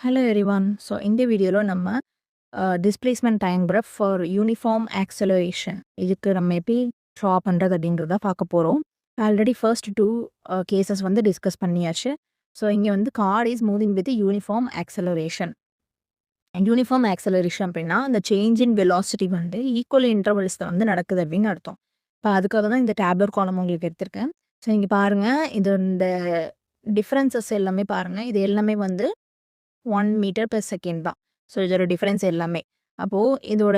Hello everyone. So இந்த வீடியோல நம்ம displacement time graph for uniform acceleration இதுக்கு நம்ம எப்படி ட்ரா பண்ணுறது அப்படின்றத பார்க்க போகிறோம். ஆல்ரெடி ஃபர்ஸ்ட் டூ கேசஸ் வந்து டிஸ்கஸ் பண்ணியாச்சு. ஸோ இங்கே வந்து car is moving with uniform acceleration. Uniform acceleration அப்படின்னா அந்த சேஞ்ச் இன் வெலாசிட்டி வந்து ஈக்குவல் இன்டர்வல்ஸில் வந்து நடக்குது அப்படின்னு அர்த்தம். இப்போ அதுக்காக தான் இந்த டேப்லர் காலம் உங்களுக்கு எடுத்திருக்கேன். ஸோ இங்கே பாருங்கள், இது இந்த டிஃப்ரென்சஸ் எல்லாமே பாருங்கள், இது எல்லாமே வந்து 1 மீட்டர் பெர் செகண்ட் தான். ஸோ இதோட டிஃப்ரென்ஸ் எல்லாமே. அப்போது இதோட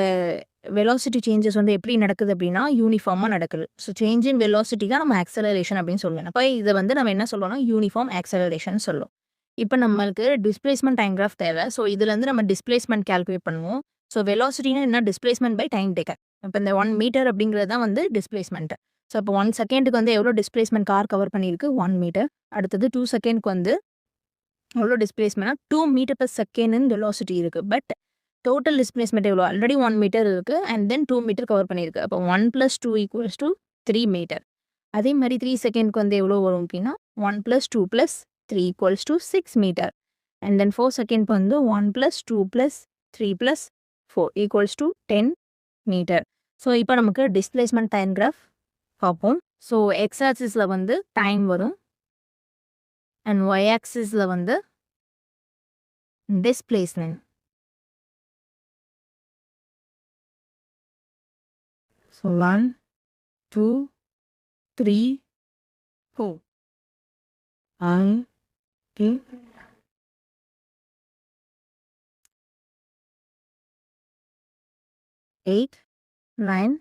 வெலாசிட்டி சேஞ்சஸ் வந்து எப்படி நடக்குது அப்படின்னா யூனிஃபார்மாக நடக்குது. ஸோ சேஞ்ச் இன் வெலாசிட்டி தான் நம்ம ஆக்சலரேஷன் அப்படின்னு சொல்லுவோம். அப்போ இதை வந்து நம்ம என்ன சொல்லுவோம்னா யூனிஃபார்ம் ஆக்சலரேஷன் சொல்லுவோம். இப்போ நம்மளுக்கு டிஸ்பிளேஸ்மெண்ட் டைம் கிராஃப் தேவை. ஸோ இதுலேருந்து நம்ம டிஸ்பிளேஸ்மெண்ட் கால்குலேட் பண்ணுவோம். ஸோ வெலாசிட்டினா என்ன, டிஸ்பிளேஸ்மெண்ட் பை டைம் டேக்கர். இப்போ இந்த 1 மீட்டர் அப்படிங்கிறது தான் வந்து டிஸ்பிளேஸ்மெண்ட். ஸோ இப்போ 1 செகண்டுக்கு வந்து எவ்வளோ டிஸ்பிளேஸ்மெண்ட் கார் கவர் பண்ணியிருக்கு, 1 மீட்டர். அடுத்தது 2 செகண்ட்க்கு வந்து எவ்வளோ டிஸ்பிளேஸ்மெண்ட்னா 2 மீட்டர் பெர் செகண்ட்னு வெலாசிட்டி இருக்குது. பட் டோட்டல் டிஸ்பிளேஸ்மெண்ட் எவ்வளோ, ஆல்ரெடி 1 மீட்டர் இருக்குது அண்ட் தென் 2 மீட்டர் கவர் பண்ணியிருக்கு. அப்போ 1 + 2 = 3 மீட்டர். அதே மாதிரி 3 செகண்ட்க்கு வந்து எவ்வளோ வரும் அப்படின்னா 1 + 2 + 3 = 6 மீட்டர். அண்ட் தென் 4 செகண்ட்க்கு வந்து 1 + 2 + 3 + 4 = 10 மீட்டர். ஸோ இப்போ நமக்கு டிஸ்பிளேஸ்மெண்ட் டைம் கிராஃப் பார்ப்போம். ஸோ எக்ஸ் ஆக்சிஸில் வந்து டைம் வரும் அண்ட் ஒய் ஆக்சிஸில் வந்து displacement. So 1, 2, 3, 4. 1, 2, 8, 9,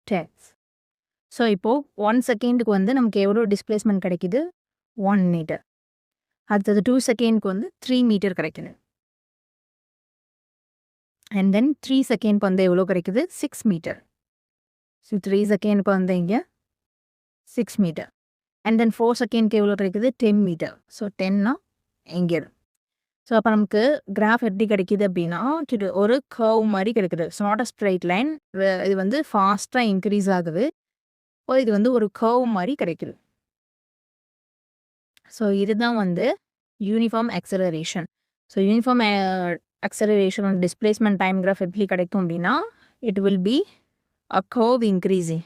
10. ஸோ இப்போது 1 செகண்டுக்கு வந்து நமக்கு எவ்வளோ டிஸ்பிளேஸ்மெண்ட் கிடைக்குது, 1 மீட்டர். அடுத்தது 2 செகண்ட்க்கு வந்து 3 மீட்டர் கிடைக்குது. அண்ட் தென் 3 செகண்ட்க்கு வந்து எவ்வளோ கிடைக்குது, 6 மீட்டர். ஸோ 3 செகண்ட்க்கு வந்து இங்கே 6 மீட்டர். அண்ட் தென் 4 செகண்ட்க்கு எவ்வளோ கிடைக்குது, 10 மீட்டர். ஸோ 10னா எங்கே. ஸோ அப்போ நமக்கு கிராஃப் எப்படி கிடைக்கிது அப்படின்னா ஒரு கர்வ் மாதிரி கிடைக்குது. So not a straight line. இது வந்து ஃபாஸ்ட்டாக இன்க்ரீஸ் ஆகுது. இது வந்து ஒரு கர்வ் மாதிரி கிடைக்குது. ஸோ இதுதான் வந்து uniform acceleration. So uniform acceleration displacement time graph எப்படி கிடைக்கும் அப்படின்னா it will be a curve increasing.